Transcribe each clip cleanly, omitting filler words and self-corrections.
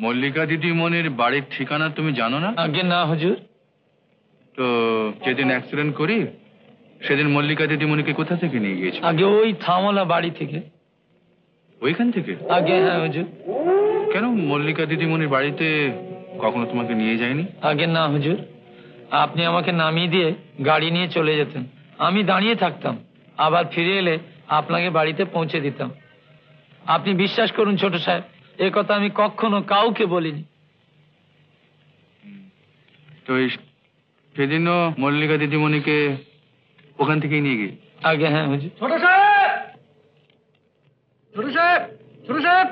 মল্লিকা দিদিমণির বাড়ির ঠিকানা তুমি জানো না? আগে না হুজুর। তো যেদিন অ্যাক্সিডেন্ট করি সেদিন মল্লিকা দিদিমণিকে কোথা থেকে নিয়ে গিয়েছো? আগে ওই থামলা বাড়ি থেকে। ওইখান থেকে? আগে হ্যাঁ হুজুর। কেন মল্লিকা দিদিমণির বাড়িতে কখনো তোমাকে নিয়ে যায়নি? আগে না হুজুর, আপনি আমাকে নামিয়ে দিয়ে গাড়ি নিয়ে চলে যেতেন, আমি দাঁড়িয়ে থাকতাম, আবার ফিরে এলে আপনাকে বাড়িতে পৌঁছে দিতাম। আপনি বিশ্বাস করুন ছোট সাহেব, এ কথা আমি কখনো কাউকে বলিনি। তো সেদিনও মল্লিকা দিদিমণিকে ওখান থেকেই নিয়ে গিয়ে? আগে হ্যাঁ হুজুর। ছোট সাহেব, ছোট সাহেব, ছোট সাহেব,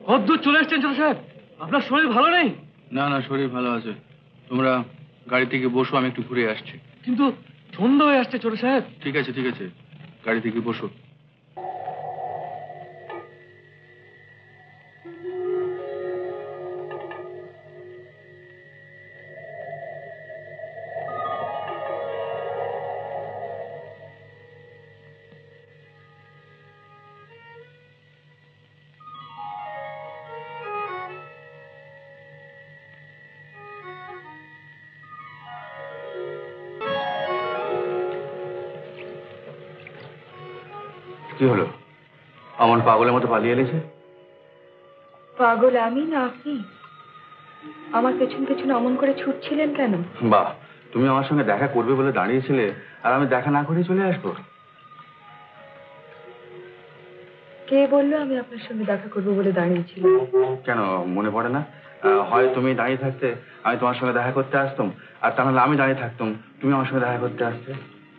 কতদূর চলে এসছেন ছোট সাহেব? আপনার শরীর ভালো নেই? না না, শরীর ভালো আছে। তোমরা গাড়ি থেকে বসো, আমি একটু ঘুরে আসছি। কিন্তু সন্ধ্যা হয়ে আসছে ছোট সাহেব। ঠিক আছে ঠিক আছে, গাড়ি থেকে বসো। কি হলো, অমন পাগলের মতো পালিয়ে এলেছে? পাগল আমি না আপনি? আমার পেছন পেছন অমন করে ছুটছিলেন কেন? বাহ, তুমি আমার সঙ্গে দেখা করবে বলে দাঁড়িয়েছিলে, আর আমি দেখা না করে চলে আসবো? কে বললো আমি আপনার সঙ্গে দেখা করবো বলে দাঁড়িয়েছিলাম? কেন মনে পড়ে না? হয় তুমি দাঁড়িয়ে থাকতে, আমি তোমার সঙ্গে দেখা করতে আসতাম, আর তা নাহলে আমি দাঁড়িয়ে থাকতাম, তুমি আমার সঙ্গে দেখা করতে আসতে।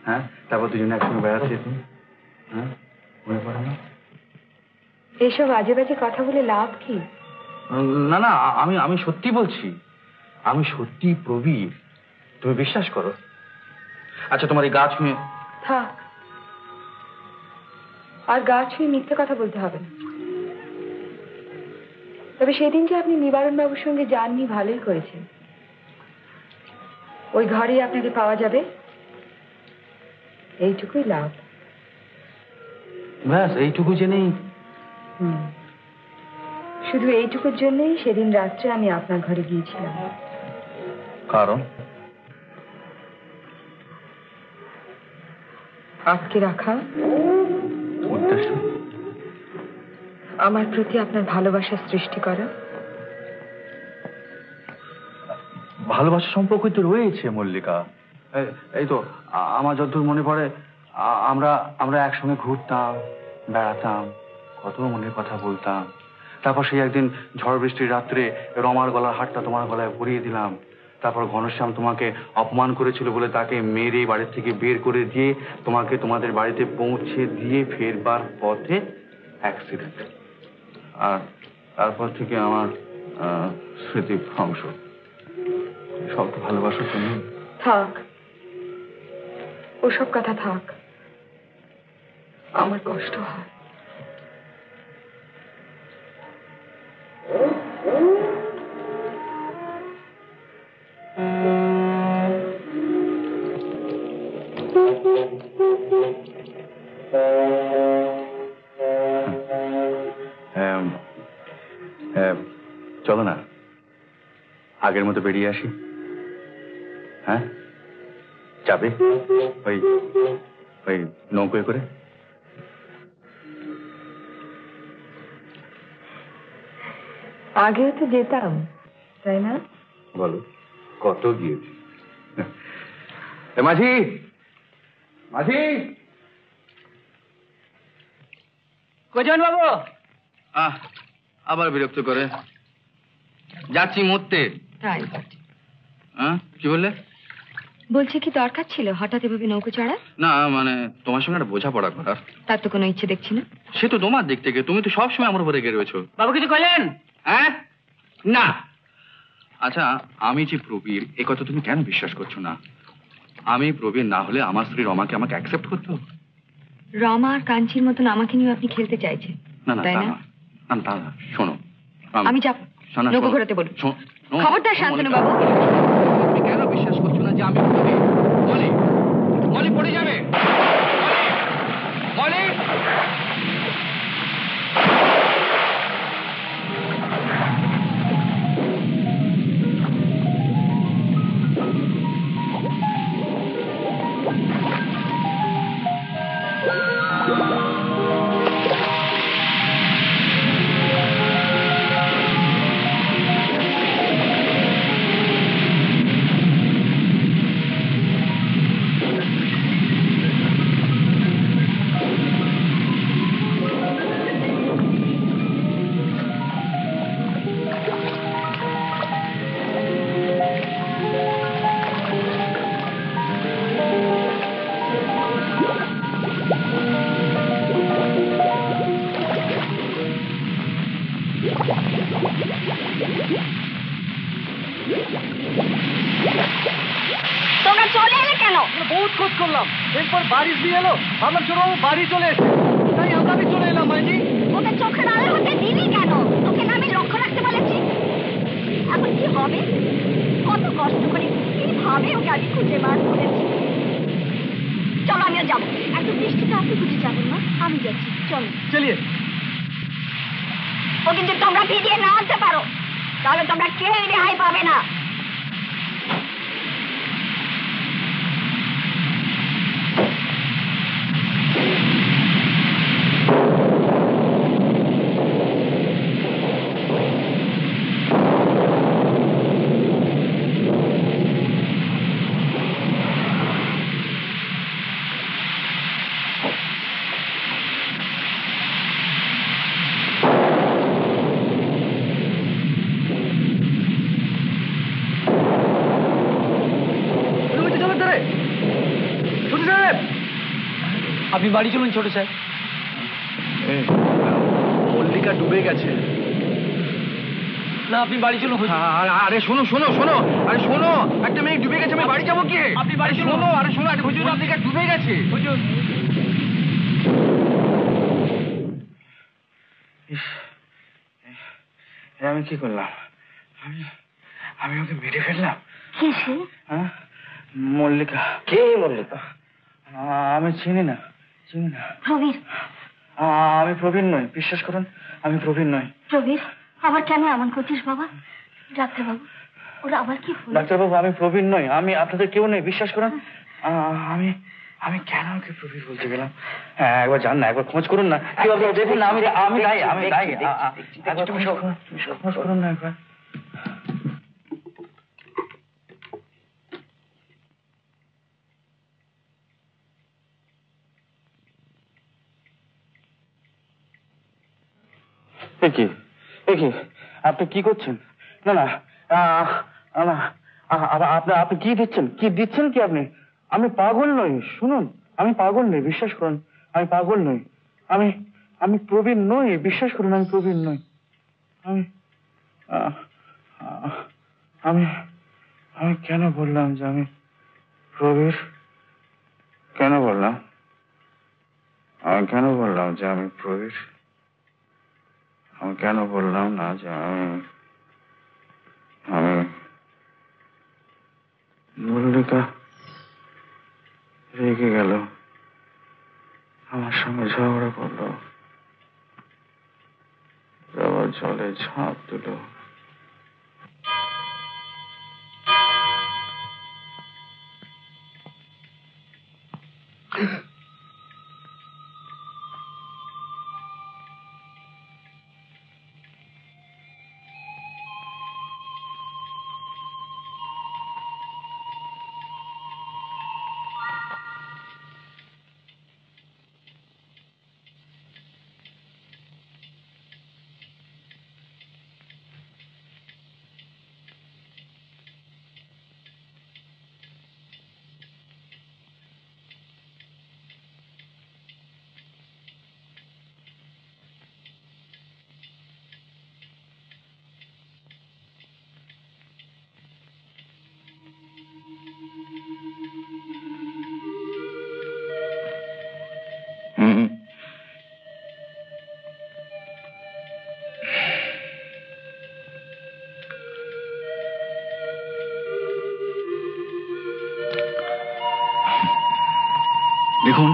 হ্যাঁ, তারপর দুজনে একসঙ্গে বেড়াতে যেতাম। হ্যাঁ, মনে পড়ে না? এইসব আজে বাজে কথা বলে লাভ কি? না না, আমি সত্যি বলছি, আমি সত্যি প্রবীর, তুমি বিশ্বাস করো। আচ্ছা, তোমার এই গা ছুঁয়ে। থাক, আর গা ছুঁয়ে মিথ্যে কথা বলতে হবে না। তবে সেদিন যে আপনি নিবারণ বাবুর সঙ্গে যাননি, ভালোই করেছেন। ওই ঘরেই আপনাকে পাওয়া যাবে, এইটুকুই লাভ। ব্যাস এইটুকু জেনেই? শুধু এইটুকুর জন্যই সেদিন রাত্রে আমি আপনার ঘরে গিয়েছিলাম। কারণ? আটকে রাখা উদ্দেশ্য? আমার প্রতি আপনার ভালোবাসা সৃষ্টি করা। ভালোবাসা সম্পর্কই তো রয়েছে মল্লিকা। এই তো আমার যতদূর মনে পড়ে, আমরা একসঙ্গে ঘুরতাম, বেড়াতাম, কত মনের কথা বলতাম। তারপর সেই একদিন ঝড় বৃষ্টির রাত্রে রমার গলার হারটা তোমার গলায় পরিয়ে দিলাম। তারপর ঘনশ্যাম তোমাকে অপমান করেছিল বলে তাকে মেরে বাড়ি থেকে বের করে দিয়ে তোমাকে তোমাদের বাড়িতে পৌঁছে দিয়ে ফেরবার পথে অ্যাক্সিডেন্ট। আর তারপর থেকে আমার স্মৃতি ধ্বংস। সব তো ভালোবাসার জন্য। থাক, ওসব কথা থাক, আমার কষ্ট হয়। চলো না আগের মতো বেরিয়ে আসি। হ্যাঁ, যাবে ওই ওই নৌকোয় করে? আগেও তো যেতাম, তাই না? বলো, কত গিয়েছি। মাঝি, মাঝি। কজন বাবু? আবার বিরক্ত করে। যাচ্ছি মরতে। তাই? হ্যাঁ, কি বললে? বলছি কি দরকার ছিল হঠাৎ এভাবে নৌকো চড়া? না মানে তোমার সঙ্গে একটা বোঝাপড়া করার। তার তো কোনো ইচ্ছে দেখছি না। সে তো তোমার দিক থেকে, তুমি তো সবসময় আমার উপরে রেগে রয়েছো। বাবু কিছু করলেন? হ্যাঁ, না। আচ্ছা, আমি যে প্রবীর এ কথা তুমি কেন বিশ্বাস করছো না? আমি প্রবীর না হলে আমার স্ত্রী রমাকে আমাকে অ্যাকসেপ্ট করতো? রমা আর কাঞ্চির মতন আমাকে নিয়ে আপনি খেলতে চাইছেন? না না, তাই না। তা না, শোনো। আমি যাব, নৌকো ঘোরাতে বলুন। খবরদার শান্তনু বাবু। তুমি কেন বিশ্বাস করছো না যে আমি প্রবীর? মলি, মলি পড়ে যাবে। মলি, তোমরা চলে এলে কেন? বহুত খোঁজ করলাম, এরপর বাড়ি দিয়ে এলো, ভাবলাম ছোটবাবু বাড়ি চলে এসে, তাই আমি চলে এলাম মাইজি। ওকে চোখের আড়াল হতে দিবি কেন? তোকে না আমি লক্ষ্য রাখতে বলেছি। এখন কি হবে? কত কষ্ট করে কিভাবে ওকে আমি খুঁজে বার করেছি। চলো আমিও যাবো। এত বৃষ্টিতে আপনি খুঁজে যাবেন না, আমি যাচ্ছি, চলো। চলিয়ে ও কিন্তু তোমরা ফিরিয়ে না আনতে পারো, তাহলে তোমরা কেউই রেহাই পাবে না। আপনি বাড়ি চলুন ছোট সাহেব। মল্লিকা ডুবে গেছে। না, আপনি বাড়ি চলুন। আরে শোনো শোনো শোনো, আরে শোনো, একটা মেয়ে ডুবে গেছে, আমি বাড়ি যাবো কি? আপনি বাড়ি চলুন। শোনো, আরে শোনো, একটা হুজুর মল্লিকা ডুবে গেছে। হুজুর, আমি কি করলাম? আমি আমি ওকে মেরে ফেললাম। কে সে? হ্যাঁ, মল্লিকা। কে মল্লিকা? আমি চিনি না, চিনি না। প্রবীর। আমি প্রবীণ নই, বিশ্বাস করুন, আমি প্রবীণ নই। প্রবীর, আবার কেন এমন করছিস বাবা? ডাক্তারবাবু, ওরা আবার কি হলো? ডাক্তারবাবু, আমি প্রবীণ নই, আমি আপনাদের কেউ নই, বিশ্বাস করুন। আমি আমি কেন ওকে প্রবীর বলতে গেলাম? হ্যাঁ, একবার যান না, একবার খোঁজ করুন না। কি বাবা, দেখুন না, আমি দায়ী, আমি দায়ী। একবার খোঁজ করুন না একবার। কি আপনি কি করছেন? না না, আপনি কি দিচ্ছেন? কি দিচ্ছেন কি আপনি? আমি পাগল নই, শুনুন, আমি পাগল নই, বিশ্বাস করুন, আমি পাগল নই। আমি আমি প্রবীণ নই, বিশ্বাস করুন, আমি প্রবীণ নই। আমি আমি আমি কেন বললাম যে আমি প্রবীর? কেন বললাম? আমি কেন বললাম যে আমি প্রবীর? আমি কেন বললাম না যে আমি মল্লিকা রেগে গেল, আমার সঙ্গে ঝগড়া করলো, আবার জলে ঝাঁপ দিল। দেখুন,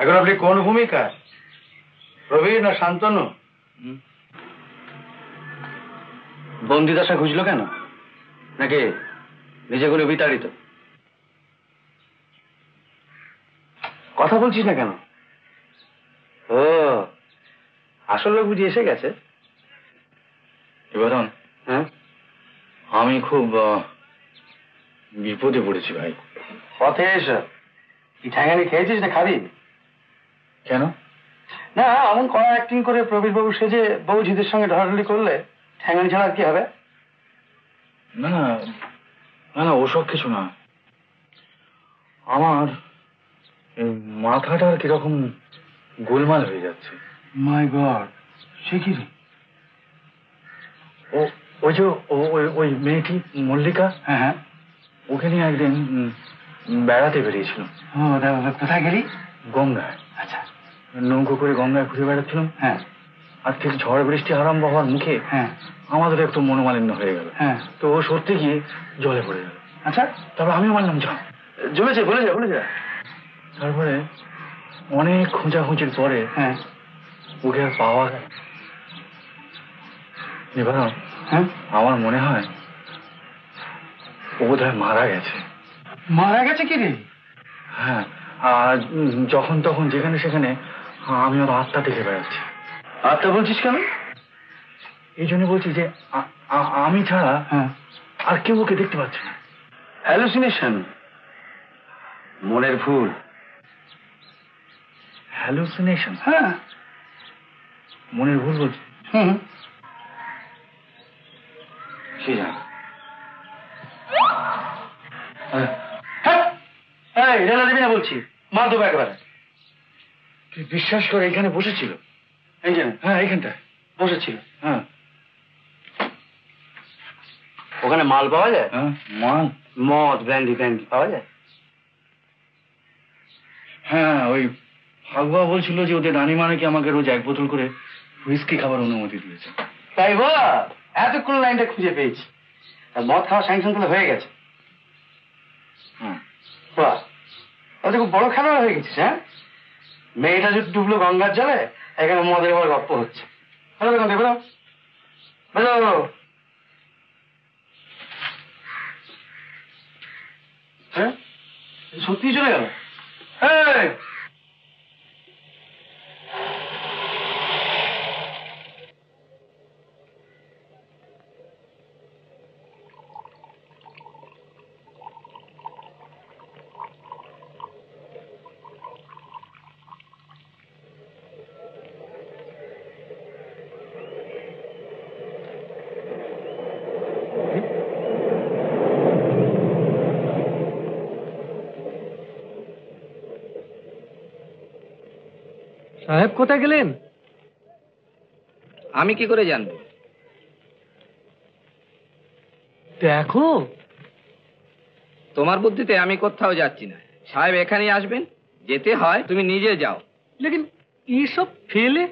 এখন আপনি কোন ভূমিকা, প্রবীর না শান্তনু? বন্দিদশা খুঁজলো কেন? নাকি নিজে করে বিতাড়িত? কথা বলছিস না কেন? ও আসল লোক বুঝি এসে গেছে। নিবারণ, হ্যাঁ, আমি খুব বিপদে পড়েছি ভাই। পথে এসে কি ঠ্যাঙানি খেয়েছিস না খাবি? কেন? না, এমন কড়া অ্যাক্টিং করে প্রবীর বাবু সেজে বউঝিদের সঙ্গে ঢলাঢলি করলে ঠ্যাঙানি ছাড়া আর কি হবে? না না না না, ওসব কিছু না। আমার এই মাথাটা কিরকম গোলমাল হয়ে যাচ্ছে। মাই গড, সে কি রে? ও ওই যে ওই মেয়েটি মল্লিকা, হ্যাঁ হ্যাঁ, ওকে নিয়ে একদিন বেড়াতে বেরিয়েছিল। ও কোথায় গেলি? গঙ্গায়। আচ্ছা, নৌকো করে গঙ্গায় ঘুরে বেড়াচ্ছিলাম। হ্যাঁ আর ঠিক ঝড় বৃষ্টি আরম্ভ হওয়ার মুখে হ্যাঁ আমাদের একটু মনোমালিন্য হয়ে গেল। হ্যাঁ, তো ও সত্যি গিয়ে জলে পড়ে গেল। আচ্ছা, তারপর আমিও মানলাম যা জমেছে, বলে যা। তারপরে অনেক খোঁজাখুঁজির পরে হ্যাঁ ওকে আর পাওয়া গেল। নিবারণ, হ্যাঁ, আমার মনে হয় ও বোধহয় মারা গেছে। মারা গেছে কি রে? হ্যাঁ, আর যখন তখন যেখানে সেখানে আমি ওর আত্মা দেখে বেড়াচ্ছি। আত্মা বলছিস কেন? এই জন্য বলছি যে আমি ছাড়া হ্যাঁ, আর কেউ ওকে দেখতে পাচ্ছে না। হ্যালুসিনেশন, মনের ভুল। হ্যালুসিনেশন? হ্যাঁ, মনের ভুল বলছি? হুম, সে যা। এই রেলা দেবী না বলছি, মার দেবো একেবারে। তুই বিশ্বাস করে এখানে বসেছিল? এই যে হ্যাঁ, এইখানটায় বসেছিল। হ্যাঁ ওখানে মাল পাওয়া যায়? হ্যাঁ, মাল? মদ, ব্র্যান্ডি পাওয়া যায়? হ্যাঁ, ওই ফাগুয়া বলছিল যে ওদের রানীমা নাকি আমাকে রোজ 1 বোতল করে হুইস্কি খাবার অনুমতি দিয়েছে। তাই বল, এতক্ষণ লাইনটা খুঁজে পেয়েছি। আর মদ খাওয়া স্যাংশন তাহলে হয়ে গেছে। হ্যাঁ, বাহ, তাহলে খুব বড় খেলোয়াড় হয়ে গেছিস। হ্যাঁ, মেয়েটা যদি ডুবলো গঙ্গার জলে, এখানে মদের বড় গপ্প হচ্ছে। হ্যালো, বেরো বেরো বেরো। হ্যাঁ, সত্যি চলে গেল? এই, সাহেব কোথায় গেলেন? আমি কি করে জানবো? দেখো, তোমার বুদ্ধিতে আমি কোথাও যাচ্ছি না। সাহেব এখানেই আসবেন, যেতে হয় তুমি নিজে যাও। লেকিন এইসব ফেলে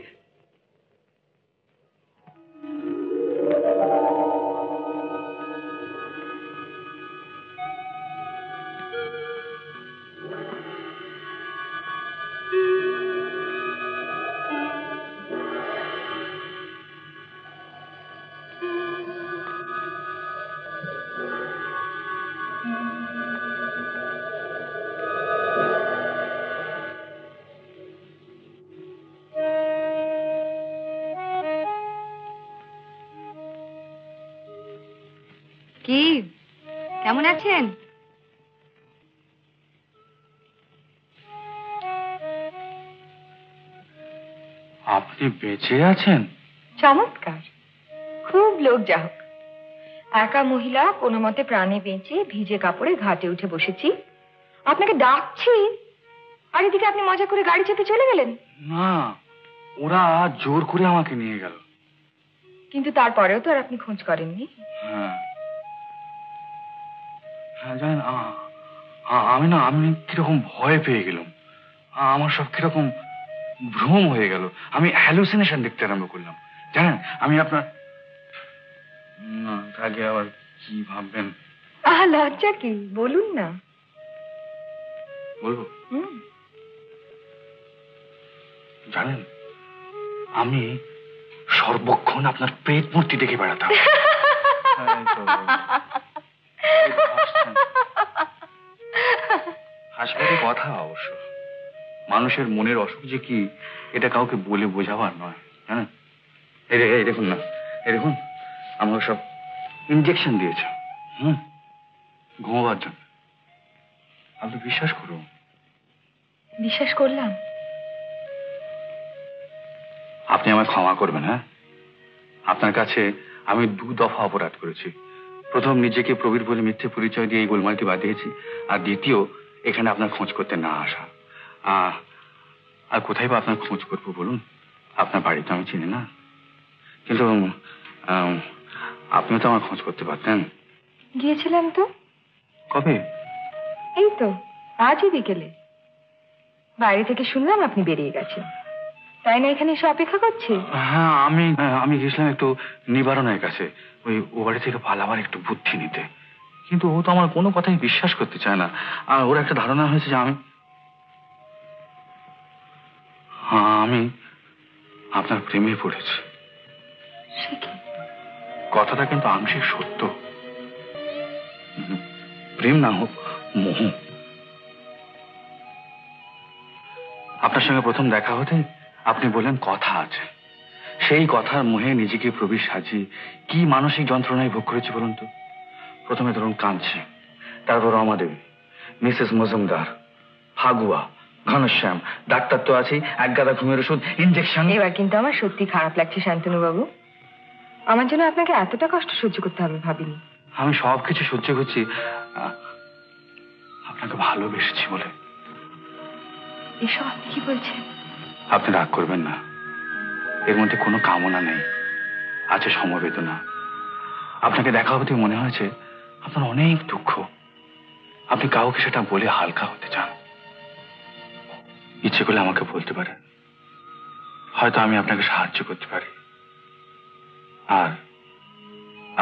কি কেমন আছেন? আপনি বেঁচে আছেন? চমৎকার, খুব লোক যা হোক। একা মহিলা কোনো মতে প্রাণে বেঁচে ভিজে কাপড়ে ঘাটে উঠে বসেছি, আপনাকে ডাকছি, আর এদিকে আপনি মজা করে গাড়ি চেপে চলে গেলেন। না, ওরা জোর করে আমাকে নিয়ে গেল। কিন্তু তারপরেও তো আর আপনি খোঁজ করেননি। হ্যাঁ হ্যাঁ, জানেন আমি কিরকম ভয় পেয়ে গেলাম। আমার সব কিরকম ভ্রম হয়ে গেল। আমি হ্যালুসিনেশন দেখতে আরম্ভ করলাম। জানেন, আমি আপনার না তাকে আবার কি ভাববেন। লজ্জা কি, বলুন না। বলবো? হুম, জানেন, আমি সর্বক্ষণ আপনার প্রেত মূর্তি দেখে বেড়াতাম। হাসপাতালে কথা অবশ্য, মানুষের মনের অসুখ যে কি এটা কাউকে বলে বোঝাবার নয়। হ্যাঁ এই দেখুন না, এই দেখুন আমাকে সব ইঞ্জেকশন দিয়েছে ঘুমাবার জন্য। আপনি বিশ্বাস করুন। বিশ্বাস করলাম। আপনি আমায় ক্ষমা করবেন। হ্যাঁ, আপনার কাছে আমি 2 দফা অপরাধ করেছি। প্রথম, নিজেকে প্রবীর বলে মিথ্যে পরিচয় দিয়ে এই গোলমালটি বাঁধিয়েছি, আর দ্বিতীয়, এখানে আপনার খোঁজ করতে না আসা। আর কোথায় বা আপনার খোঁজ করবো বলুন? আপনার বাড়ি তো আমি চিনি না। কিন্তু আপনিও তো আমার খোঁজ করতে পারতেন। গিয়েছিলাম তো। কবে? এই তো আজই বিকেলে। বাইরে থেকে শুনলাম আপনি বেরিয়ে গেছেন, তাই না এখানে এসে অপেক্ষা করছি। হ্যাঁ, আমি গেছিলাম একটু নিবারণের কাছে, ও বাড়ি থেকে পালাবার একটু বুদ্ধি নিতে। কিন্তু ও তো আমার কোনো কথাই বিশ্বাস করতে চায় না। আর ওর একটা ধারণা হয়েছে যে আমি আপনার প্রেমে পড়েছি। কথাটা কিন্তু আংশিক সত্য। প্রেম না হোক, মোহ। আপনার সঙ্গে প্রথম দেখা হতে আপনি বললেন কথা আছে। সেই কথার মোহে নিজেকে প্রবীর সাজিয়ে কি মানসিক যন্ত্রণায় ভোগ করেছি বলুন তো। প্রথমে ধরুন কাঁদছে, তারপর রমা দেবী, মিসেস মজুমদার, ফাগুয়া, ঘনশ্যাম, ডাক্তার তো আছেই, এক গাদা ঘুমের ওষুধ, ইঞ্জেকশন। এবার কিন্তু আমার সত্যি খারাপ লাগছে শান্তনু বাবু। আমার জন্য আপনাকে এতটা কষ্ট সহ্য করতে হবে ভাবিনি। আমি সবকিছু সহ্য করছি আপনাকে ভালোবেসেছি বলে। এসব আপনি কি বলছেন? আপনি রাগ করবেন না, এর মধ্যে কোনো কামনা নেই, আছে সমবেদনা। আপনাকে দেখা হতে মনে হয়েছে আপনার অনেক দুঃখ, আপনি কাউকে সেটা বলে হালকা হতে চান। ইচ্ছে করলে আমাকে বলতে পারেন, হয়তো আমি আপনাকে সাহায্য করতে পারি। আর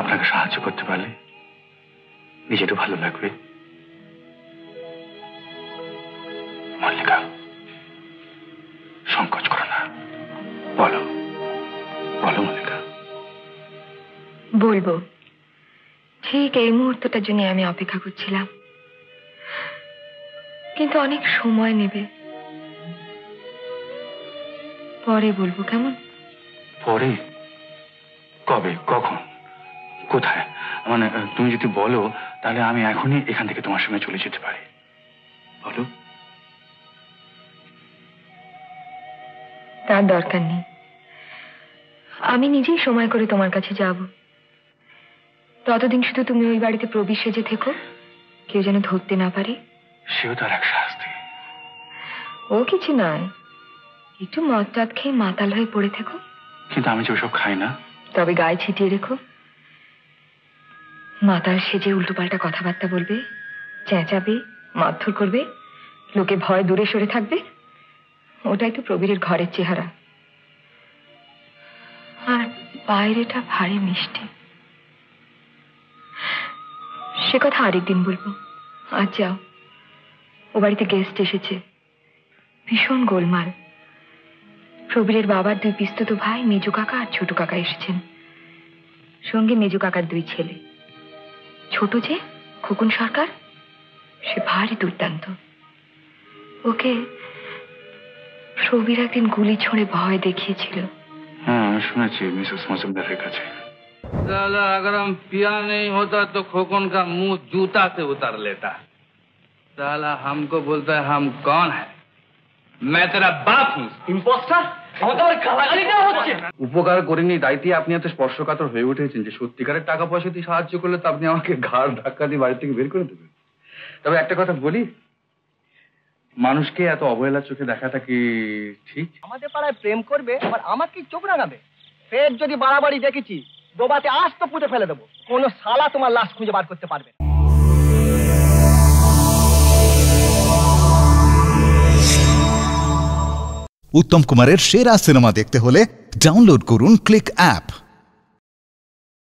আপনাকে সাহায্য করতে পারলে নিজেরও ভালো লাগবে। মল্লিকা, সংকোচ করো না, বলো বলো মল্লিকা। বলবো, ঠিক এই মুহূর্তটার জন্য আমি অপেক্ষা করছিলাম, কিন্তু অনেক সময় নেবে। পরে বলবো, কেমন? পরে? কবে, কখন, কোথায়? মানে তুমি যদি বলো তাহলে আমি এখনই এখান থেকে তোমার সঙ্গে চলে যেতে পারি। বলো। তার দরকার নেই, আমি নিজেই সময় করে তোমার কাছে যাব। ততদিন শুধু তুমি ওই বাড়িতে প্রবীর সেজে থেকো, কেউ যেন ধরতে না পারে। সেও তার এক শাস্তি। ও কিছু নয়, একটু মদ টদ খেয়ে মাতাল হয়ে পড়ে থেকো। কিন্তু আমি যে ওসব খাই না। তবে গায়ে ছিটিয়ে রেখো। মাতাল সেজে উল্টোপাল্টা কথাবার্তা বলবে, চেঁচাবে, মারধর করবে, লোকে ভয় দূরে সরে থাকবে। ওটাই তো প্রবীরের ঘরের চেহারা। আর বাইরেটা ভারী মিষ্টি। সে কথা আরেকদিন বলবো, আজ যাও। ও বাড়িতে গেস্ট এসেছে, ভীষণ গোলমাল। প্রবীরের বাবার 2 পিস্তত ভাই, মেজো কাকা আর ছোট কাকা এসেছেন, সঙ্গে মেজো কাকার 2 ছেলে। ছোট যে খোকন সরকার, সে ভারী দুর্দান্ত। ওকে প্রবীর একদিন গুলি ছুঁড়ে ভয় দেখিয়েছিল। হ্যাঁ, আমি শুনেছি মিসেস মজুমদারের কাছে। साला अगर हम पिया नहीं होता तो खोकन का मुंह जूता से उतार लेता। साला हमको बोलता है हम कौन है? मैं तेरा बाप हूँ। ইম্পোস্টার, আমাকে আবার গালাগালি দেওয়া হচ্ছে। উপকার করিনি, দায়িত্বে আপনি এত স্পর্শকাতর হয়ে উঠেছেন যে সত্যিকারের টাকা পয়সা দিয়ে সাহায্য করলে তো আপনি আমাকে ঘাড় ধাক্কা দিয়ে বাড়ি থেকে বের করে দেবেন। তবে একটা কথা বলি, মানুষকে এত অবহেলার চোখে দেখাটা কি ঠিক? আমাদের পাড়ায় প্রেম করবে আবার আমাকে চোখ রাঙাবে? পেট যদি বাড়াবাড়ি দেখেছি, ডোবাতে আজ তো পুঁতে ফেলে দেবো। কোনো শালা তোমার লাশ খুঁজে বার করতে পারবে না। উত্তম কুমারের সেরা সিনেমা দেখতে হলে ডাউনলোড করুন ক্লিক অ্যাপ।